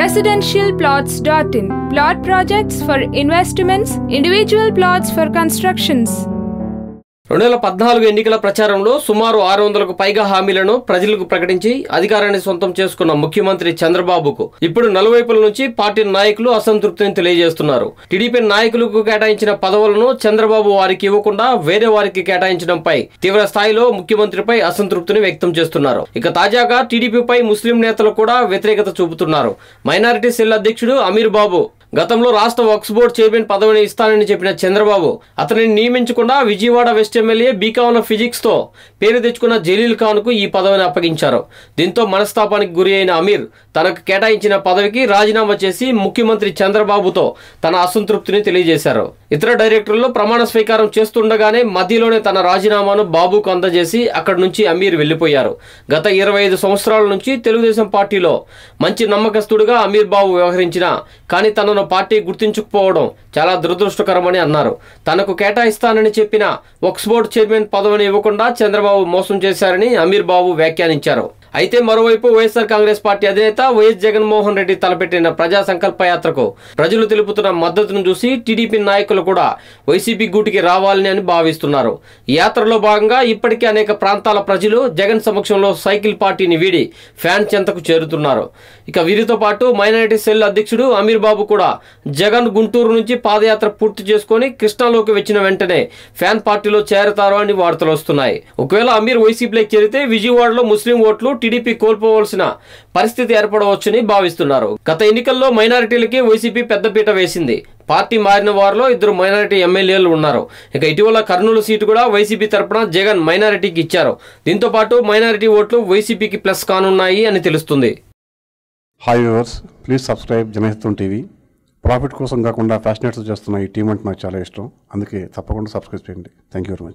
Residentialplots.in. Plot projects for investments, individual plots for constructions. 2014 ఎన్నికల ప్రచారంలో సుమారు 600కు పైగా హామీలను ప్రజలకు ప్రకటించి అధికారాన్ని సొంతం చేసుకున్న ముఖ్యమంత్రి చంద్రబాబుకు ఇప్పుడు నలువైపుల నుంచి పార్టీ నాయకులు అసంతృప్తిని తెలియజేస్తున్నారు. టీడీపీ నాయకులకు కేటాయించిన పదవులను చంద్రబాబు వారికి ఇవ్వకుండా వేరే వారికి కేటాయించడంపై తీవ్ర స్థాయిలో ముఖ్యమంత్రిపై అసంతృప్తిని వ్యక్తం చేస్తున్నారు. ఇక తాజాగా టీడీపీపై ముస్లిం నేతలు కూడా వ్యతిరేకత చూపుతున్నారు. మైనారిటీ సెల్ అధ్యక్షుడు అమీర్ బాబు గతంలో రాష్ట్ర వక్ఫ్ బోర్డు చైర్మన్ పదవిని ఇస్తానని చెప్పిన చంద్రబాబు అతనిని నియమించకుండా Vijayawada west MLA BCom physics తో పేరు తెచ్చుకున్న జలీల్ ఖాన్ కు ఈ పదవిని అప్పగించారు. దీంతో మనస్తాపానికి గురి అయిన అమీర్ తనకు కేటాయించిన పదవికి రాజీనామా చేసి ముఖ్యమంత్రి చంద్రబాబుతో తన అసంతృప్తిని తెలియజేశారు. ఇతర డైరెక్టర్లు ప్రమాణ స్వీకారం చేస్తుండగానే మధ్యలోనే తన రాజీనామాను బాబుకు అందజేసి అక్కడి నుంచి అమీర్ వెళ్లిపోయారు. గత 25 సంవత్సరాల నుంచి తెలుగుదేశం పార్టీలో మంచి నమ్మకస్తుడుగా అమీర్ బాబు వ్యవహరించినా కానీ తనను పార్టీ గుర్తించకపోవడం చాలా దురదృష్టకరమని అన్నారు. తనకు కేటాయిస్తానని చెప్పిన వక్ఫ్ బోర్డు చైర్మన్ పదవిని ఇవ్వకుండా చంద్రబాబు మోసం చేశారని అమీర్ బాబు వ్యాఖ్యానించారు. అయితే మరోవైపు వైఎస్ఆర్ కాంగ్రెస్ పార్టీ అధినేత వైఎస్ జగన్మోహన్ రెడ్డి తలపెట్టిన ప్రజా సంకల్ప యాత్రకు ప్రజలు తెలుపుతున్న మద్దతును చూసి టీడీపీ నాయకులు కూడా వైసీపీ గూటికి రావాలని అని భావిస్తున్నారు. ఈ యాత్రలో భాగంగా ఇప్పటికే అనేక ప్రాంతాల ప్రజలు జగన్ సమక్షంలో సైకిల్ పార్టీని వీడి ఫ్యాన్ చెంతకు చేరుతున్నారు. ఇక వీరితో పాటు మైనారిటీ సెల్ అధ్యక్షుడు అమీర్ బాబు కూడా జగన్ గుంటూరు నుంచి పాదయాత్ర పూర్తి చేసుకుని కృష్ణాలోకి వచ్చిన వెంటనే ఫ్యాన్ పార్టీలో చేరతారు అని వార్తలు వస్తున్నాయి. ఒకవేళ అమీర్ వైసీపీలోకి చేరితే విజయవాడలో ముస్లిం ఓట్లు టీడీపీ కోల్పోవలసిన పరిస్థితి ఏర్పడవచ్చని భావిస్తున్నారు. గత ఎన్నికల్లో మైనారిటీలకి వైసీపీ పెద్దపీట వేసింది. పార్టీ మారిన వారిలో 2 మైనారిటీ ఎమ్మెల్యేలు ఉన్నారు. ఇక ఇటీవల కర్నూలు సీటు కూడా వైసీపీ తరపున జగన్ మైనారిటీకి ఇచ్చారు. దీంతో పాటు మైనారిటీ ఓట్లు వైసీపీకి ప్లస్ కానున్నాయి అని తెలుస్తుంది. Hi viewers, please subscribe Janahitam TV. Profit కోసం కాకుండా ఫ్యాషనేట్స్ చేస్తున్న ఈ టీం అంటే నాకు చాలా ఇష్టం. అందుకే తప్పకుండా సబ్స్క్రైబ్ చేయండి. Thank you very much.